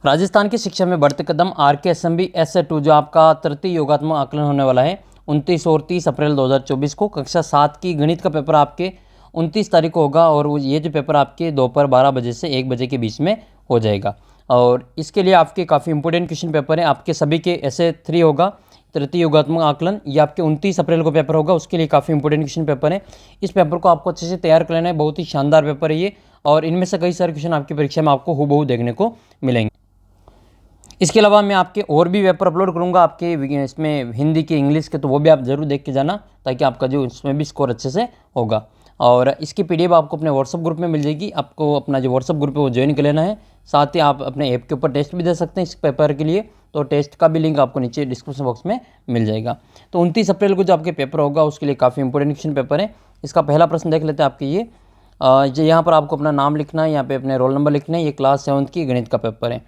राजस्थान की शिक्षा में बढ़ते कदम RKSMB SA2 जो आपका तृतीय योगात्मक आकलन होने वाला है 29 और 30 अप्रैल 2024 को कक्षा 7 की गणित का पेपर आपके 29 तारीख को होगा और ये जो पेपर आपके दोपहर 12 बजे से 1 बजे के बीच में हो जाएगा। और इसके लिए आपके काफ़ी इंपॉर्टेंट क्वेश्चन पेपर हैं, आपके सभी के SA3 होगा तृतीय योगात्मक आकलन, ये आपके 29 अप्रैल को पेपर होगा, उसके लिए काफ़ी इंपॉर्टेंट क्वेश्चन पेपर है। इस पेपर को आपको अच्छे से तैयार कर लेना है, बहुत ही शानदार पेपर है ये, और इनमें से कई सारे क्वेश्चन आपकी परीक्षा में आपको हूबहू देखने को मिलेंगे। इसके अलावा मैं आपके और भी पेपर अपलोड करूंगा आपके इसमें हिंदी के, इंग्लिश के, तो वो भी आप ज़रूर देख के जाना ताकि आपका जो इसमें भी स्कोर अच्छे से होगा। और इसकी PDF आपको अपने व्हाट्सअप ग्रुप में मिल जाएगी, आपको अपना जो व्हाट्सअप ग्रुप है वो ज्वाइन कर लेना है। साथ ही आप अपने ऐप के ऊपर टेस्ट भी दे सकते हैं इस पेपर के लिए, तो टेस्ट का भी लिंक आपको नीचे डिस्क्रिप्शन बॉक्स में मिल जाएगा। तो 29 अप्रैल को जो आपके पेपर होगा उसके लिए काफ़ी इंपॉर्टेंट क्वेश्चन पेपर है। इसका पहला प्रश्न देख लेते हैं आपके ये यहाँ पर आपको अपना नाम लिखना है, यहाँ पे अपने रोल नंबर लिखना है। ये क्लास 7 की गणित का पेपर है,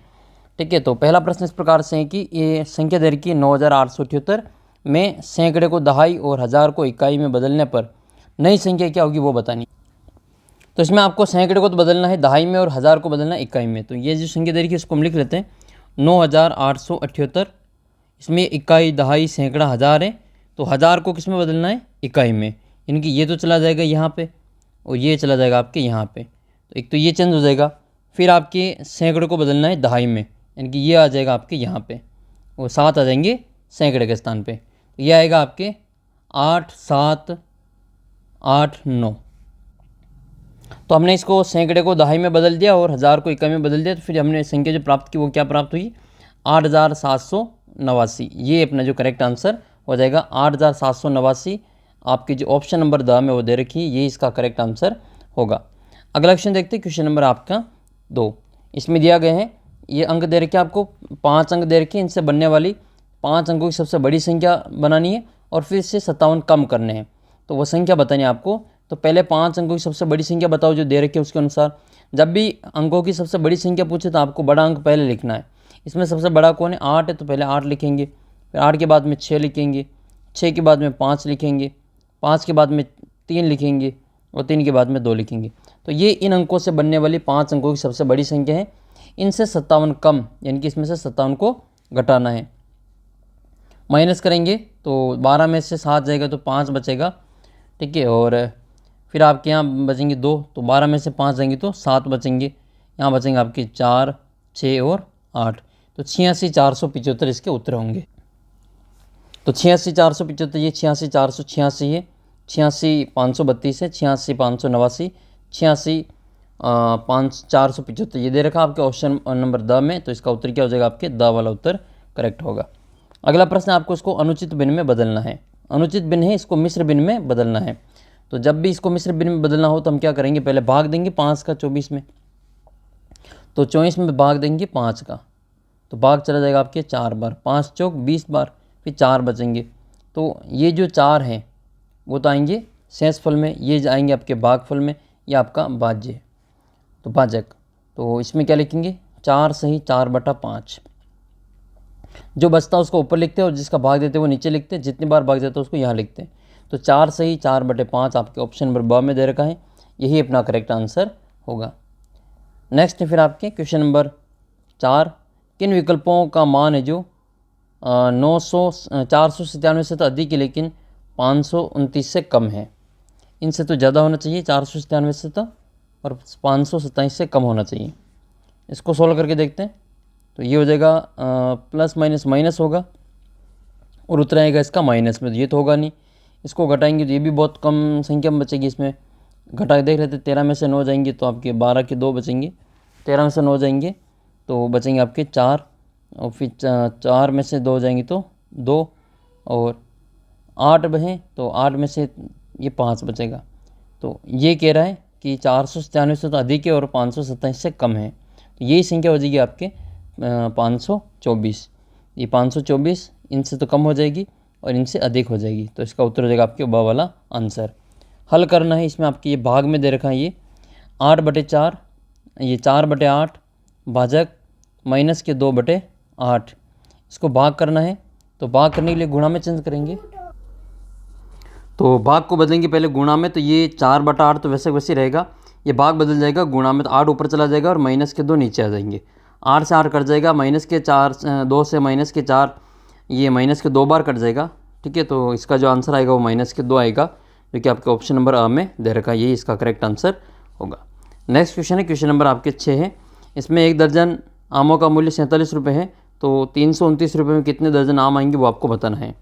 ठीक है। तो पहला प्रश्न इस प्रकार से है कि ये संख्या दे रखी है 9878 में सैकड़े को दहाई और हज़ार को इकाई में बदलने पर नई संख्या क्या होगी वो बतानी। तो इसमें आपको सैकड़े को तो बदलना है दहाई में और हज़ार को बदलना है इकाई में। तो ये जो संख्या दे रखी है इसको हम लिख लेते हैं 9878। इसमें इकाई, दहाई, सैकड़ा, हज़ार है, तो हज़ार को किस में बदलना है? इकाई में। इनकी ये तो चला जाएगा यहाँ पे और ये चला जाएगा आपके यहाँ पे, तो एक तो ये चेंज हो जाएगा। फिर आपके सैकड़े को बदलना है दहाई में, यानी कि ये आ जाएगा आपके यहाँ पे और 7 आ जाएंगे सैकड़े के स्थान पे। तो ये आएगा आपके 8 7 8 9। तो हमने इसको सैकड़े को दहाई में बदल दिया और हज़ार को इकाई में बदल दिया, तो फिर हमने संख्या जो प्राप्त की वो क्या प्राप्त हुई? 8789। ये अपना जो करेक्ट आंसर हो जाएगा 8789। आपकी जो ऑप्शन नंबर द में वो दे रखी है, ये इसका करेक्ट आंसर होगा। अगला क्वेश्चन देखते हैं, क्वेश्चन नंबर आपका 2। इसमें दिया गया है, ये अंक दे रखे आपको 5 अंक दे रखे, इनसे बनने वाली 5 अंकों की सबसे बड़ी संख्या बनानी है और फिर से 57 कम करने हैं। तो वो संख्या बतानी है आपको। तो पहले 5 अंकों की सबसे बड़ी संख्या बताओ जो दे रखी है उसके अनुसार। जब भी अंकों की सबसे बड़ी संख्या पूछे तो आपको बड़ा अंक पहले लिखना है। इसमें सबसे बड़ा कौन है? 8 है, तो पहले 8 लिखेंगे, फिर 8 के बाद में 6 लिखेंगे, 6 के बाद में 5 लिखेंगे, 5 के बाद में 3 लिखेंगे और 3 के बाद में 2 लिखेंगे। तो ये इन अंकों से बनने वाली 5 अंकों की सबसे बड़ी संख्या है। इनसे 57 कम, यानी कि इसमें से 57 को घटाना है। माइनस करेंगे तो 12 में से 7 जाएगा तो 5 बचेगा, ठीक है। और फिर आपके यहाँ बचेंगे 2, तो 12 में से 5 जाएंगे तो 7 बचेंगे। यहाँ बचेंगे आपके 4 6 और 8, तो 86,475 इसके उत्तर होंगे। तो 86,475, ये 86,486 है, 86,532 है, 86,589, 86,475 ये दे रखा आपके ऑप्शन नंबर द में। तो इसका उत्तर क्या हो जाएगा? आपके द वाला उत्तर करेक्ट होगा। अगला प्रश्न आपको इसको अनुचित भिन्न में बदलना है। अनुचित भिन्न है, इसको मिश्र भिन्न में बदलना है। तो जब भी इसको मिश्र भिन्न में बदलना हो तो हम क्या करेंगे? पहले भाग देंगे 5 का 24 में, तो 24 में भाग देंगे 5 का, तो भाग चला जाएगा आपके 4 बार, 5 चौक 20 बार, फिर 4 बचेंगे। तो ये जो 4 हैं वो तो आएंगे शेषफल में, ये आएंगे आपके भागफल में, ये आपका भाज्य, तो भाजक। तो इसमें क्या लिखेंगे? 4 सही 4/5। जो बचता है उसको ऊपर लिखते हैं और जिसका भाग देते हैं वो नीचे लिखते हैं, जितनी बार भाग देते हैं उसको यहाँ लिखते हैं। तो 4 सही 4/5 आपके ऑप्शन नंबर ब में दे रखा है, यही अपना करेक्ट आंसर होगा। नेक्स्ट है फिर आपके क्वेश्चन नंबर 4। किन विकल्पों का मान है जो 497 से तो अधिक है लेकिन 529 से कम है? इनसे तो ज़्यादा होना चाहिए 497 से तो, और 527 से कम होना चाहिए। इसको सोल्व करके देखते हैं। तो ये हो जाएगा प्लस माइनस माइनस होगा और उत्तर आएगा इसका माइनस में, तो ये तो होगा नहीं। इसको घटाएंगे तो ये भी बहुत कम संख्या में बचेगी। इसमें घटा के देख लेते, 13 में से 9 जाएंगे तो आपके 12 के 2 बचेंगे, 13 में से 9 जाएंगे तो बचेंगे आपके 4, और फिर 4 में से 2 जाएंगे तो 2, और 8 बहें तो 8 में से ये 5 बचेगा। तो ये कह रहा है कि 497 से तो अधिक है और 527 से कम है, तो यही संख्या हो जाएगी आपके 524। ये 524 इनसे तो कम हो जाएगी और इनसे अधिक हो जाएगी, तो इसका उत्तर हो जाएगा आपके ब वाला आंसर। हल करना है, इसमें आपके ये भाग में दे रखा है ये 8/4, ये 4/8 भाजक माइनस के 2/8। इसको भाग करना है, तो भाग करने के लिए गुणा में चेंज करेंगे। तो भाग को बदलेंगे पहले गुणा में, तो ये 4/8 तो वैसे वैसे रहेगा, ये भाग बदल जाएगा गुणा में, तो 8 ऊपर चला जाएगा और माइनस के 2 नीचे आ जाएंगे। 8 से 8 कट जाएगा, माइनस के 4 2 से माइनस के 4, ये माइनस के 2 बार कट जाएगा। ठीक है, तो इसका जो आंसर आएगा वो माइनस के 2 आएगा, जो कि आपके ऑप्शन नंबर अ में दे रखा है, यही इसका करेक्ट आंसर होगा। नेक्स्ट क्वेश्चन है, क्वेश्चन नंबर आपके 6 है। इसमें 1 दर्जन आमों का मूल्य 47 रुपये है, तो 329 रुपये में कितने दर्जन आम आएंगे वो आपको बताना है।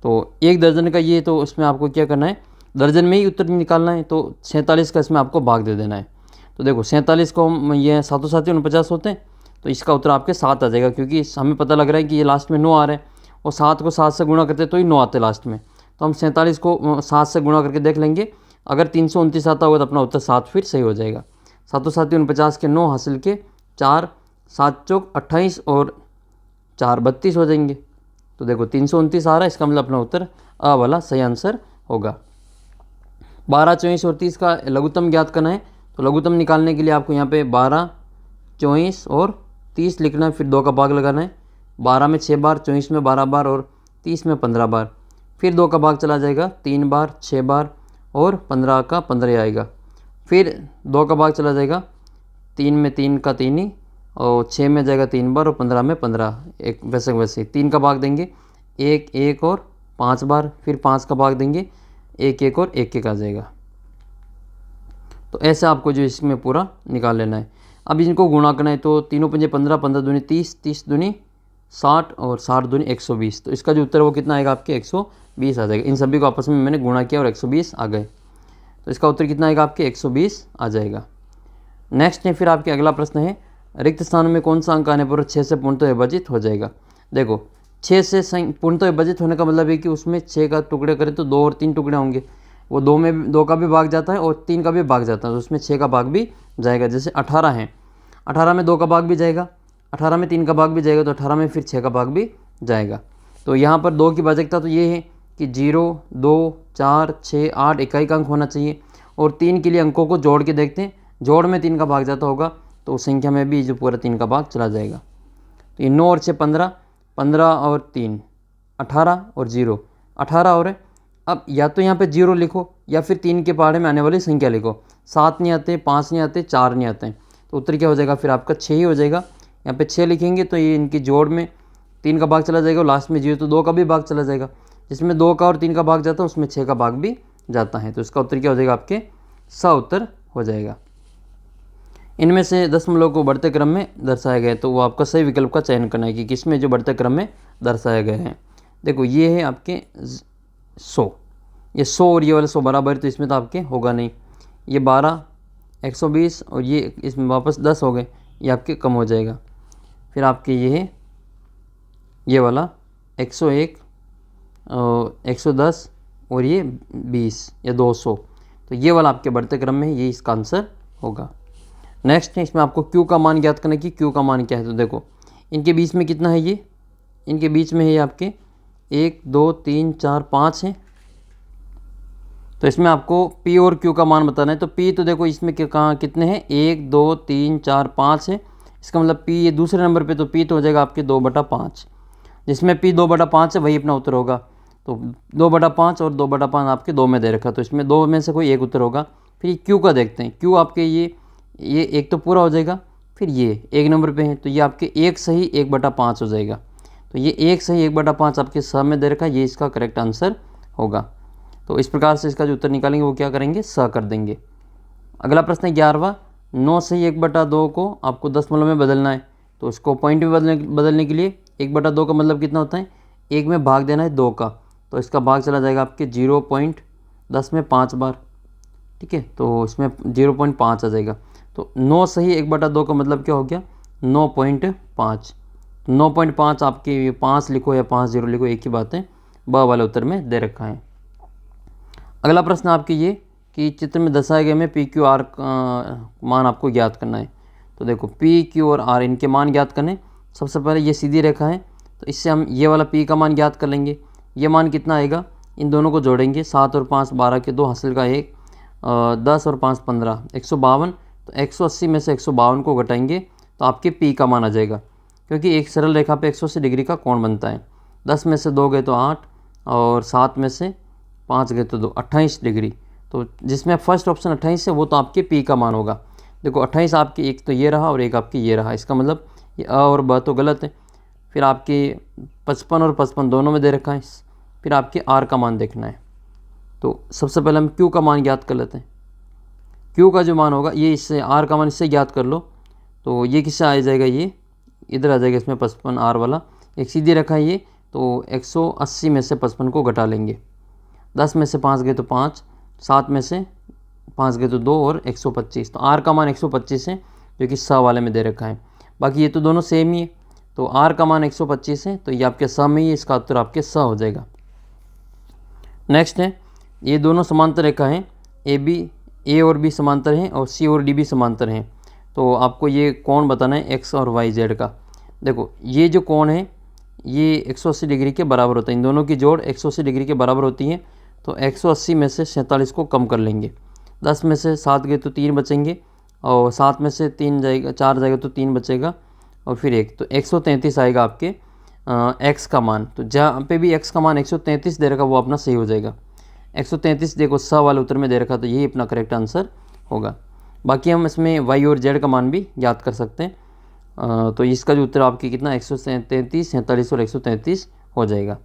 तो 1 दर्जन का ये, तो उसमें आपको क्या करना है, दर्जन में ही उत्तर निकालना है, तो 47 का इसमें आपको भाग दे देना है। तो देखो 47 को ये 7 7 49 होते हैं, तो इसका उत्तर आपके 7 आ जाएगा, क्योंकि हमें पता लग रहा है कि ये लास्ट में 9 आ रहे हैं, और 7 को 7 से गुणा करते तो ही 9 आते लास्ट में। तो हम 47 को 7 से गुणा करके देख लेंगे, अगर 329 आता होगा तो अपना उत्तर 7 फिर सही हो जाएगा। 7 7 49 के 9 हासिल के 4, 7 चौक 28 और 4 32 हो जाएंगे। तो देखो 329 आ रहा है, इसका मतलब अपना उत्तर अ वाला सही आंसर होगा। 12, 24 और 30 का लघुत्तम ज्ञात करना है, तो लघुत्तम निकालने के लिए आपको यहाँ पे 12, 24 और 30 लिखना है, फिर 2 का भाग लगाना है। 12 में 6 बार, 24 में 12 बार और 30 में 15 बार, फिर 2 का भाग चला जाएगा 3 बार, 6 बार और 15 का 15 आएगा। फिर 2 का भाग चला जाएगा 3 में 3 का 3 ही, और 6 में जाएगा 3 बार और 15 में 15, एक वैसे वैसे 3 का भाग देंगे 1 1 और 5 बार, फिर 5 का भाग देंगे 1 1 और 1 1 आ जाएगा। तो ऐसे आपको जो इसमें पूरा निकाल लेना है। अब इनको गुणा करना है, तो 3 पंजे 15, 15 दूनी 30, 30 दूनी 60 और 60 दूनी 120। तो इसका जो उत्तर है वो कितना आएगा आपके 120 आ जाएगा। इन सभी को आपस में मैंने गुणा किया और 120 आ गए, तो इसका उत्तर कितना आएगा आपके 120 आ जाएगा। नेक्स्ट है फिर आपके अगला प्रश्न है, रिक्त स्थान में कौन सा अंक आने पर 6 से पूर्णतः विभाजित हो जाएगा। देखो 6 से पूर्णतः विभाजित होने का मतलब है कि उसमें 6 का टुकड़े करें तो 2 और 3 टुकड़े होंगे, वो 2 में 2 का भी भाग जाता है और 3 का भी भाग जाता है, तो उसमें 6 का भाग भी जाएगा। जैसे 18 है, 18 में 2 का भाग भी जाएगा, 18 में 3 का भाग भी जाएगा, तो 18 में फिर 6 का भाग भी जाएगा। तो यहाँ पर 2 की भाजकता तो ये है कि 0, 2, 4, 6, 8 इकाई का अंक होना चाहिए, और 3 के लिए अंकों को जोड़ के देखते हैं, जोड़ में 3 का भाग जाता होगा, तो उस संख्या में भी जो पूरा 3 का भाग चला जाएगा। तो ये 9 और 6 15, 15 और 3 18 और 0 18 और है। अब या तो यहाँ पे 0 लिखो या फिर 3 के पहाड़े में आने वाली संख्या लिखो। 7 नहीं आते, 5 नहीं आते, 4 नहीं आते हैं, तो उत्तर क्या हो जाएगा फिर आपका 6 ही हो जाएगा। यहाँ पे 6 लिखेंगे तो ये इनकी जोड़ में 3 का भाग चला जाएगा, और लास्ट में 0 तो 2 का भी भाग चला जाएगा, जिसमें 2 का और 3 का भाग जाता है उसमें 6 का भाग भी जाता है, तो इसका उत्तर क्या हो जाएगा आपके स उत्तर हो जाएगा। इनमें से दशमलव को बढ़ते क्रम में दर्शाया गया है, तो वो आपका सही विकल्प का चयन करना है कि किसमें जो बढ़ते क्रम में दर्शाया गया है। देखो ये है आपके 100, ये 100 और ये वाला 100 बराबर, तो इसमें तो आपके होगा नहीं। ये 12, 120 और ये इसमें वापस 10 हो गए, ये आपके कम हो जाएगा। फिर आपके ये है ये वाला 101 और 110 और ये 20 या 200, तो ये वाला आपके बढ़ते क्रम में ये इसका आंसर होगा। नेक्स्ट है, इसमें आपको क्यू का मान ज्ञात करना है कि क्यू का मान क्या है। तो देखो इनके बीच में कितना है, ये इनके बीच में है आपके 1 2 3 4 5 है, तो इसमें आपको पी और क्यू का मान बताना है। तो पी तो देखो इसमें कहाँ कितने हैं, 1 2 3 4 5 है, इसका मतलब पी ये दूसरे नंबर पे, तो पी तो हो जाएगा आपके 2/5, जिसमें पी 2/5 है वही अपना उत्तर होगा। तो 2/5 और 2/5 आपके 2 में दे रखा, तो इसमें 2 में से कोई एक उत्तर होगा। फिर क्यू का देखते हैं, क्यू आपके ये एक तो पूरा हो जाएगा, फिर ये 1 नंबर पे है, तो ये आपके 1 सही 1/5 हो जाएगा। तो ये 1 सही 1/5 आपके स में दे रखा है, ये इसका करेक्ट आंसर होगा। तो इस प्रकार से इसका जो उत्तर निकालेंगे वो क्या करेंगे, स कर देंगे। अगला प्रश्न है 11वां, 9 सही 1/2 को आपको दशमलव में बदलना है। तो इसको पॉइंट में बदलने के लिए 1/2 का मतलब कितना होता है, 1 में भाग देना है 2 का, तो इसका भाग चला जाएगा आपके 0.10 में 5 बार। ठीक है, तो इसमें 0.5 आ जाएगा। तो 9 सही 1/2 का मतलब क्या हो गया, 9.5। 9.5 आपके 5 लिखो या 5 0 लिखो, एक ही बात है, ब वाले उत्तर में दे रखा है। अगला प्रश्न आपके ये कि चित्र में दर्शाए गए में पी क्यू आर का मान आपको ज्ञात करना है। तो देखो पी क्यू और आर इनके मान ज्ञात करने, सबसे पहले ये सीधी रेखा है, तो इससे हम ये वाला पी का मान ज्ञात कर लेंगे। ये मान कितना आएगा, इन दोनों को जोड़ेंगे, 7 और 5 12 के 2 हासिल का 1, 10 और 5 15 152, तो 180 में से 152 को घटाएंगे तो आपके पी का मान आ जाएगा, क्योंकि एक सरल रेखा पे 180 डिग्री का कोण बनता है। 10 में से 2 गए तो 8 और 7 में से 5 गए तो 2, 28 डिग्री। तो जिसमें फर्स्ट ऑप्शन 28 है वो तो आपके पी का मान होगा। देखो 28 आपके एक तो ये रहा और एक आपके ये रहा, इसका मतलब ये अ और ब तो गलत है। फिर आपके 55 और 55 दोनों में दे रखा है। फिर आपके आर का मान देखना है। तो सबसे पहले हम क्यू का मान ज्ञात कर लेते हैं। क्यू का जो मान होगा ये इससे, आर का मान इससे ज्ञात कर लो। तो ये किससे आ जाएगा, ये इधर आ जाएगा इसमें 55 आर वाला, एक सीधी रखा है ये। तो 180 में से 55 को घटा लेंगे। 10 में से 5 गए तो 5, 7 में से 5 गए तो 2 और 125। तो आर का मान 125 है जो कि स वाले में दे रखा है। बाकी ये तो दोनों सेम ही है। तो आर का मान 125 है तो ये आपके स में ही है, इसका उत्तर आपके स हो जाएगा। नेक्स्ट है, ये दोनों समांतर रेखा हैं। ए और बी समांतर हैं और सी और डी भी समांतर हैं। तो आपको ये कोण बताना है एक्स और वाई जेड का। देखो ये जो कोण है ये 180 डिग्री के बराबर होता है। इन दोनों की जोड़ 180 डिग्री के बराबर होती है। तो 180 में से 47 को कम कर लेंगे। 10 में से 7 गए तो 3 बचेंगे और 7 में से 3 जाएगा, 4 जाएगा तो 3 बचेगा और फिर 1, तो 133 आएगा आपके एक्स का मान। तो जहाँ पे भी एक्स का मान 133 दे रखा वो अपना सही हो जाएगा। 133 देखो स वाले उत्तर में दे रखा, तो यही अपना करेक्ट आंसर होगा। बाकी हम इसमें वाई और जेड का मान भी याद कर सकते हैं। तो इसका जो उत्तर आपकी कितना 133, 47 और 133 हो जाएगा।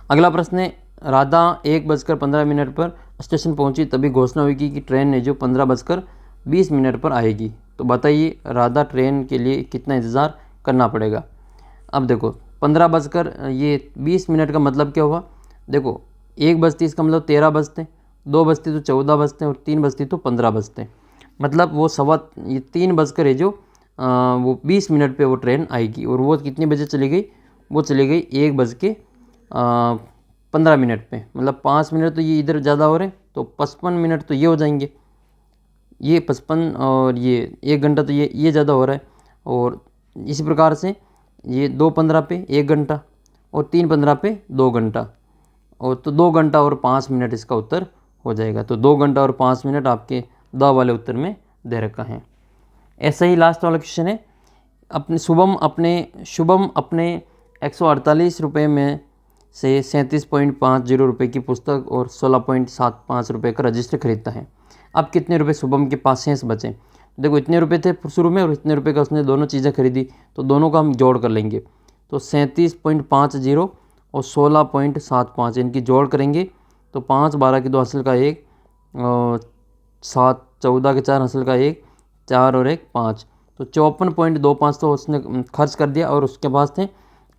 अगला प्रश्न है, राधा 1:15 पर स्टेशन पहुंची, तभी घोषणा हुई कि ट्रेन ने जो 15:20 पर आएगी। तो बताइए राधा ट्रेन के लिए कितना इंतज़ार करना पड़ेगा। अब देखो 15:20 का मतलब क्या हुआ, देखो 1 बजती इसका मतलब 13 बजते, 2 बजती तो 14 बजते और 3 बजती तो 15 बजते। मतलब वो ये 3 बजकर है जो वो 20 मिनट पे वो ट्रेन आएगी। और वो कितने बजे चली गई, वो चली गई 1:15 पे। मतलब 5 मिनट तो ये इधर ज़्यादा हो रहे हैं, तो 55 मिनट तो ये हो जाएंगे, ये 55 और ये 1 घंटा तो ये ज़्यादा हो रहा है। और इसी प्रकार से ये 2:15 पे 1 घंटा और 3:15 पे 2 घंटा, और तो 2 घंटा और 5 मिनट इसका उत्तर हो जाएगा। तो 2 घंटा और 5 मिनट आपके द वाले उत्तर में दे रखा है। ऐसा ही लास्ट वाला क्वेश्चन है, शुभम अपने 148 रुपये में से 37.50 रुपये की पुस्तक और 16.75 रुपये का रजिस्टर खरीदता है। अब कितने रुपए शुभम के पास शेष बचे। देखो इतने रुपए थे शुरू में और इतने रुपए का उसने दोनों चीज़ें खरीदी, तो दोनों का हम जोड़ कर लेंगे। तो 37.50 और 16.75 इनकी जोड़ करेंगे तो 5, 12 के 2 हासिल का 1, 7, 14 के 4 हासिल का 1, 4 और 1 5, तो 54.25 तो उसने खर्च कर दिया। और उसके पास थे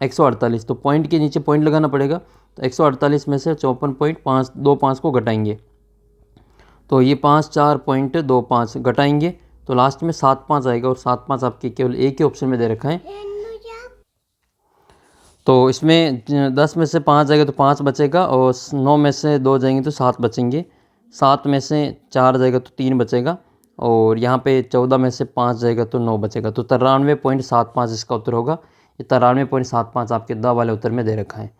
148, तो पॉइंट के नीचे पॉइंट लगाना पड़ेगा। तो 148 में से 54.525 को घटाएंगे, तो ये 54.25 घटाएंगे तो लास्ट में 75 आएगा। और 75 आपके केवल एक ही ऑप्शन में दे रखा है। तो इसमें 10 में से 5 जाएगा तो 5 बचेगा और 9 में से 2 जाएंगे तो 7 बचेंगे, 7 में से 4 जाएगा तो 3 बचेगा और यहाँ पे 14 में से 5 जाएगा तो 9 बचेगा। तो 93.75 इसका उत्तर होगा। ये 93.75 आपके द वाले उत्तर में दे रखा है।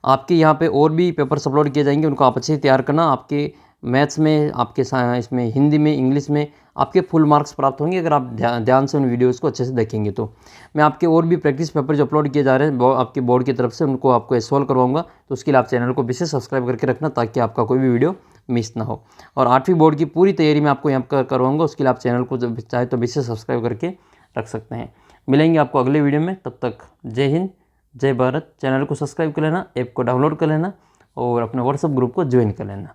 आपके यहाँ पे और भी पेपर्स अपलोड किए जाएंगे, उनको आप अच्छे से तैयार करना। आपके मैथ्स में, आपके इसमें हिंदी में, इंग्लिश में आपके फुल मार्क्स प्राप्त होंगे अगर आप ध्यान से उन वीडियोस को अच्छे से देखेंगे। तो मैं आपके और भी प्रैक्टिस पेपर जो अपलोड किए जा रहे हैं आपके बोर्ड की तरफ से, उनको आपको सॉल्व करवाऊंगा। तो उसके लिए आप चैनल को विशेष सब्सक्राइब करके रखना ताकि आपका कोई भी वीडियो मिस ना हो। और 8वीं बोर्ड की पूरी तैयारी मैं आपको यहाँ पर करवाऊँगा, उसके लिए आप चैनल को चाहे तो विशेष सब्सक्राइब करके रख सकते हैं। मिलेंगे आपको अगले वीडियो में, तब तक जय हिंद, जय भारत। चैनल को सब्सक्राइब कर लेना, ऐप को डाउनलोड कर लेना और अपने व्हाट्सएप ग्रुप को ज्वाइन कर लेना।